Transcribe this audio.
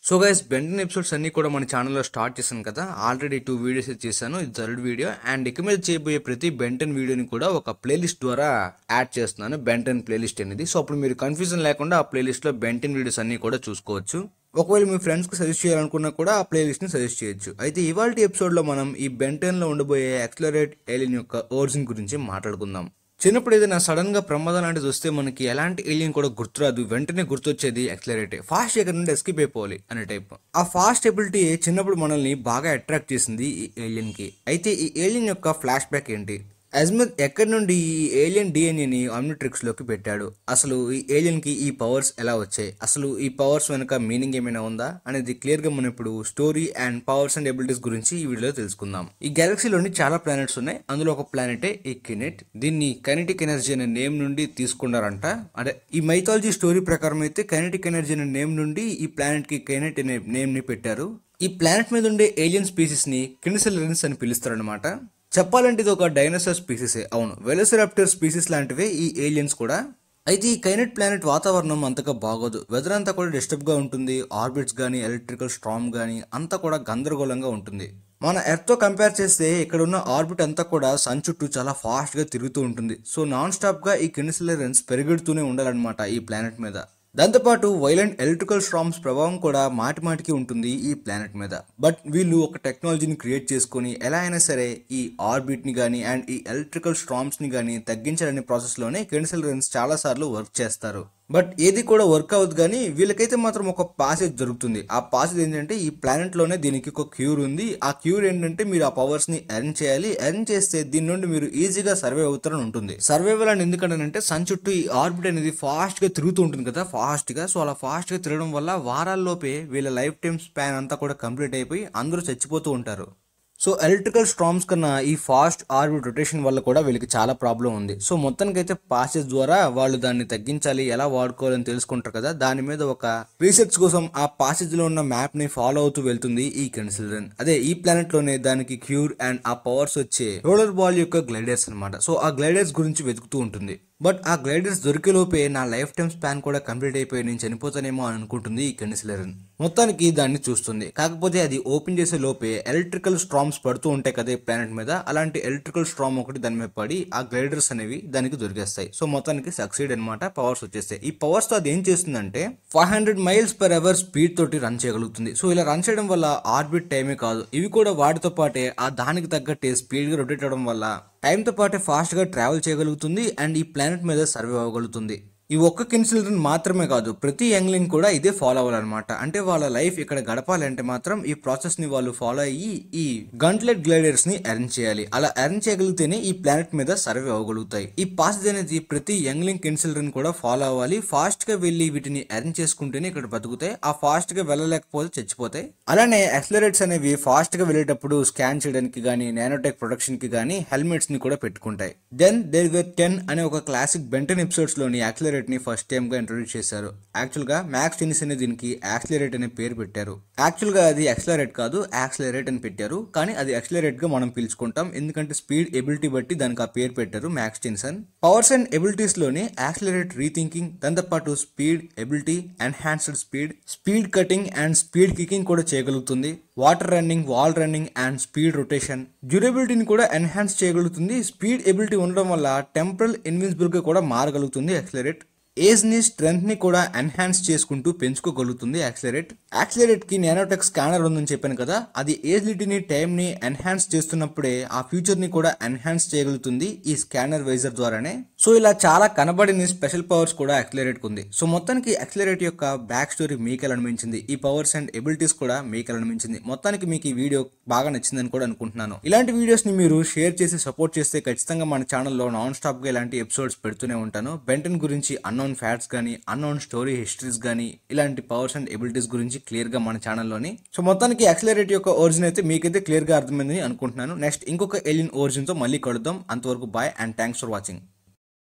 So guys Ben Ten episodes అన్ని కూడా మన ఛానల్లో స్టార్ట్ చేశాను కదా. ఆల్రెడీ 2 వీడియోస్ చేశాను. ఇది థర్డ్ వీడియో. అండ్ ఇక మీద చేయబోయే ప్రతి బెంటన్ వీడియోని కూడా ఒక ప్లేలిస్ట్ ద్వారా యాడ్ చేస్తున్నాను. బెంటన్ ప్లేలిస్ట్ అనేది. సో అప్పుడు మీరు కన్ఫ్యూజన్ లేకుండా ఆ ప్లేలిస్ట్లో బెంటన్ వీడియోస్ అన్ని కూడా చూసుకోవచ్చు. ఒకవేళ మీ ఫ్రెండ్స్కి సజెస్ట్ చేయాలనుకున్నా కూడా ఆ ప్లేలిస్ట్ని సజెస్ట్ చేయొచ్చు. అయితే ఇవాళ ఎపిసోడ్లో మనం ఈ బెంటన్లో ఉండబోయే యాక్సిలరేట్ ఏలియన్ యొక్క ఒరిజిన్ గురించి మాట్లాడుకుందాం. చిన్నప్పుడు ఏదైనా సడన్ గా ప్రమాదం లాంటిది వస్తే మనకి ఎలాంటి ఏలియన్ కూడా గుర్తురాదు. వెంటనే గుర్తొచ్చేది యాక్సిలరేటే. ఫాస్ట్ ఇక్కడ నుండి ఎస్కేప్ అయిపోవాలి అనే టైప్. ఆ ఫాస్ట్ ఎబిలిటీ చిన్నప్పుడు మనల్ని బాగా అట్రాక్ట్ చేసింది ఈ ఏలియన్ కి. అయితే ఈ ఏలియన్ యొక్క ఫ్లాష్ బ్యాక్ ఏంటి? అజ్మత్ ఎక్కడి నుండి ఈ ఏలియన్ డిఎన్ఏని ఆమ్నిట్రిక్స్ లోకి పెట్టాడు? అసలు ఈ ఏలియన్ కి ఈ పవర్స్ ఎలా వచ్చాయి? అసలు ఈ పవర్స్ వెనక మీనింగ్ ఏమైనా ఉందా అనేది క్లియర్ గా మనం ఇప్పుడు story and powers and abilities గురించి ఈ వీడియోలో తెలుసుకుందాం. ఈ గెలాక్సీలోని చాలా ప్లానెట్స్ ఉన్నాయి. అందులో ఒక ప్లానెటే ఈ కెనెట్. దీన్ని కైనెటిక్ ఎనర్జీ అనే నేమ్ నుండి తీసుకున్నారంట. అంటే ఈ మైథాలజీ స్టోరీ ప్రకారం అయితే కైనెటిక్ ఎనర్జీ అనే నేమ్ నుండి ఈ ప్లానెట్ కి కెనెట్ అనే నేమ్ ని పెట్టారు. ఈ ప్లానెట్ మీద ఉండే ఏలియన్ స్పీసీస్ ని కినిసెలరెన్స్ అని పిలుస్తారనమాట. చెప్పాలంటే ఇది ఒక డైనోసార్ స్పీసీసే. అవును, వెలోసిరాప్టర్ స్పీసీస్ లాంటివే ఈ ఏలియన్స్ కూడా. అయితే ఈ కైనెట్ ప్లానెట్ వాతావరణం అంతగా బాగోదు. వెదర్ అంతా కూడా డిస్టర్బ్ గా ఉంటుంది. ఆర్బిట్స్ గానీ ఎలక్ట్రికల్ స్టార్మ్ గానీ అంతా కూడా గందరగోళంగా ఉంటుంది. మన ఎర్త్ తో కంపేర్ చేస్తే ఇక్కడ ఉన్న ఆర్బిట్ అంతా కూడా సన్ చుట్టూ చాలా ఫాస్ట్ గా తిరుగుతూ ఉంటుంది. సో నాన్ స్టాప్ గా ఈ కినిసెలరెన్స్ పెరుగుతూనే ఉండాలన్నమాట ఈ ప్లానెట్ మీద. దాంతోపాటు వైలెంట్ ఎలక్ట్రికల్ స్టార్మ్స్ ప్రభావం కూడా మాటిమాటికి ఉంటుంది ఈ ప్లానెట్ మీద. బట్ వీళ్ళు ఒక టెక్నాలజీని క్రియేట్ చేసుకుని ఎలా అయినా సరే ఈ ఆర్బిట్ ని గానీ అండ్ ఈ ఎలక్ట్రికల్ స్టార్మ్స్ ని గానీ తగ్గించాలనే ప్రాసెస్ లోనే కినిసెలరెన్స్ చాలా సార్లు వర్క్ చేస్తారు. బట్ ఏది కూడా వర్క్ అవుతుంది. కానీ వీళ్ళకైతే మాత్రం ఒక పాసేజ్ జరుగుతుంది. ఆ పాసేజ్ ఏంటంటే ఈ ప్లానెట్ లోనే దీనికి ఒక క్యూర్ ఉంది. ఆ క్యూర్ ఏంటంటే మీరు ఆ పవర్స్ ని ఎర్న్ చేయాలి. ఎర్న్ చేస్తే దీని నుండి మీరు ఈజీగా సర్వే అవుతారని ఉంటుంది. సర్వైవల్ అని ఎందుకంటే సన్ చుట్టూ ఈ ఆర్బిట్ అనేది ఫాస్ట్ గా తిరుగుతూ ఉంటుంది కదా, ఫాస్ట్ గా. సో అలా ఫాస్ట్ గా తిరగడం వల్ల వారాల్లోపే వీళ్ళ లైఫ్ టైమ్ స్పాన్ అంతా కూడా కంప్లీట్ అయిపోయి అందరూ చచ్చిపోతూ ఉంటారు. సో ఎలక్ట్రికల్ స్టార్మ్స్ కన్నా ఈ ఫాస్ట్ ఆర్బిట్ రొటేషన్ వల్ల కూడా వీళ్ళకి చాలా ప్రాబ్లం ఉంది. సో మొత్తానికి అయితే పాసెస్ ద్వారా వాళ్ళు దాన్ని తగ్గించాలి, ఎలా వాడుకోవాలని తెలుసుకుంటారు కదా. దాని మీద ఒక రీసెర్చ్ కోసం ఆ పాసెజ్ లో ఉన్న మ్యాప్ ని ఫాలో అవుతూ వెళ్తుంది ఈ కినిసెలరెన్స్. అదే ఈ ప్లానెట్ లోనే దానికి క్యూర్ అండ్ ఆ పవర్స్ వచ్చే రోలర్ బాల్ యొక్క గ్లైడర్స్ అనమాట. సో ఆ గ్లైడర్స్ గురించి వెతుకుతూ ఉంటుంది. బట్ ఆ గ్లైడర్స్ దొరికేలోపే నా లైఫ్ టైమ్ స్పాన్ కూడా కంప్లీట్ అయిపోయి నేను చనిపోతానేమో అని అనుకుంటుంది ఈ కినిసెలరెన్స్. మొత్తానికి దాన్ని చూస్తుంది. కాకపోతే అది ఓపెన్ చేసే లోపే ఎలక్ట్రికల్ స్టార్మ్స్ పడుతూ ఉంటాయి కదా ఈ ప్లానెట్ మీద. అలాంటి ఎలక్ట్రికల్ స్టార్మ్ ఒకటి దాని మీద పడి ఆ గ్లైడర్స్ అనేవి దానికి దొరికేస్తాయి. సో మొత్తానికి సక్సీడ్ అనమాట. పవర్స్ వచ్చేస్తాయి. ఈ పవర్స్ తో అది ఏం చేస్తుందంటే 500 మైల్స్/అవర్ స్పీడ్ తోటి రన్ చేయగలుగుతుంది. సో ఇలా రన్ చేయడం వల్ల ఆర్బిట్ టైమే కాదు, ఇవి కూడా వాటితో పాటే ఆ దానికి తగ్గట్టే స్పీడ్ గా రొటేట్ అవడం వల్ల టైంతో పాటే ఫాస్ట్ గా ట్రావెల్ చేయగలుగుతుంది అండ్ ఈ ప్లానెట్ మీద సర్వే అవ్వగలుగుతుంది. ఈ ఒక్క కినిసెలరెన్స్ మాత్రమే కాదు, ప్రతి యంగ్లింగ్ కూడా ఇదే ఫాలో అవ్వాలన్నమాట. అంటే వాళ్ళ లైఫ్ ఇక్కడ గడపాలంటే మాత్రం ఈ ప్రాసెస్ ని వాళ్ళు ఫాలో అయ్యి ఈ గంట్లెట్ గ్లైడర్స్ ని ఎర్న్ చేయాలి. అలా ఎర్న్ చేయగలిగితేనే ఈ ప్లానెట్ మీద సర్వే అవ్వగలుగుతాయి. ఈ పాసెజ్ అనేది ప్రతి యంగ్లింగ్ కినిసెలరెన్స్ కూడా ఫాలో అవ్వాలి. ఫాస్ట్ గా వెళ్లి వీటిని ఎర్న్ చేసుకుంటేనే ఇక్కడ బతుకుతాయి. ఆ ఫాస్ట్ గా వెళ్ళలేకపోతే చచ్చిపోతాయి. అలానే యాక్సిలరేట్స్ అనేవి ఫాస్ట్ గా వెళ్ళేటప్పుడు స్కాన్ చేయడానికి గానీ నానోటెక్ ప్రొడక్షన్ కి గానీ హెల్మెట్స్ ని కూడా పెట్టుకుంటాయి. దెన్ దేర్ వర్ 10 అనే ఒక క్లాసిక్ బెంటన్ ఎపిసోడ్స్ లోని యాక్సిలరేట్ ని ఫస్ట్ టైం గా ఇంట్రొడ్యూస్ చేశారు. యాక్చువల్ గా మ్యాక్స్ టెన్నిస్ అనే దీనికి యాక్సిలరేట్ అనే పేరు పెట్టారు. యాక్చువల్ గా అది యాక్సిలరేట్ కాదు, యాక్సిలరేట్ అని పెట్టారు. కానీ అది యాక్సిలరేట్ గా మనం పిలుచుకుంటాం, ఎందుకంటే స్పీడ్ ఎబిలిటీ బట్టి దానికి ఆ పేరు పెట్టారు Max Tennyson. Powers and abilities లోని యాక్సిలరేట్ రీథింకింగ్, దాంతో పాటు speed ability, enhanced speed, speed cutting and speed kicking కూడా చేయగలుగుతుంది. Water running, wall running and speed rotation, డ్యూరబిలిటీని కూడా ఎన్హాన్స్ చేయగలుగుతుంది. స్పీడ్ ఎబిలిటీ ఉండడం వల్ల టెంపరల్ ఇన్విన్సిబుల్ గా కూడా మారగలుగుతుంది యాక్సిలరేట్. ఏజ్ ని స్ట్రెంగ్త్ ని కూడా ఎన్హాన్స్ చేసుకుంటూ పెంచుకోగలుగుతుంది యాక్సిలరేట్. యాక్సిలరేట్ కి నానోటెక్ స్కానర్ ఉందని చెప్పాను కదా, అది ఏజిలిటీని, టైం ని ఎన్హాన్స్ చేస్తున్నప్పుడే ఆ ఫ్యూచర్ ని కూడా ఎన్హాన్స్ చేయగలుగుతుంది ఈ స్కానర్ వైజర్ ద్వారానే. సో ఇలా చాలా కనబడిన స్పెషల్ పవర్స్ కూడా యాక్సిలరేట్ కు ఉంది. సో మొత్తానికి యాక్సిలరేట్ యొక్క బ్యాక్ స్టోరీ మీకు ఎలా అనిపించింది, ఈ పవర్స్ అండ్ ఎబిలిటీస్ కూడా మీకు ఎలా అనిపించింది? మొత్తానికి మీకు ఈ వీడియో బాగా నచ్చిందని కూడా అనుకుంటున్నాను. ఇలాంటి వీడియోస్ ని మీరు షేర్ చేసి సపోర్ట్ చేస్తే ఖచ్చితంగా మన ఛానల్లో నాన్ స్టాప్ గా ఇలాంటి ఎపిసోడ్స్ పెడుతూనే ఉంటాను. బెంటన్ గురించి అన్నోన్ ఫ్యాక్ట్స్ గానీ, అన్నోన్ స్టోరీ హిస్టరీస్ గానీ, ఇలాంటి పవర్స్ అండ్ ఎబిలిటీస్ గురించి క్లియర్ గా మన ఛానల్లోని. సో మొత్తానికి యాక్సిలరేట్ యొక్క ఒరిజిన్ అయితే మీకైతే క్లియర్ గా అర్థమైందని అనుకుంటున్నాను. నెక్స్ట్ ఇంకొక ఏలియన్ ఒరిజిన్ తో మళ్ళీ కలుద్దాం. అంతవరకు bye and thanks for watching.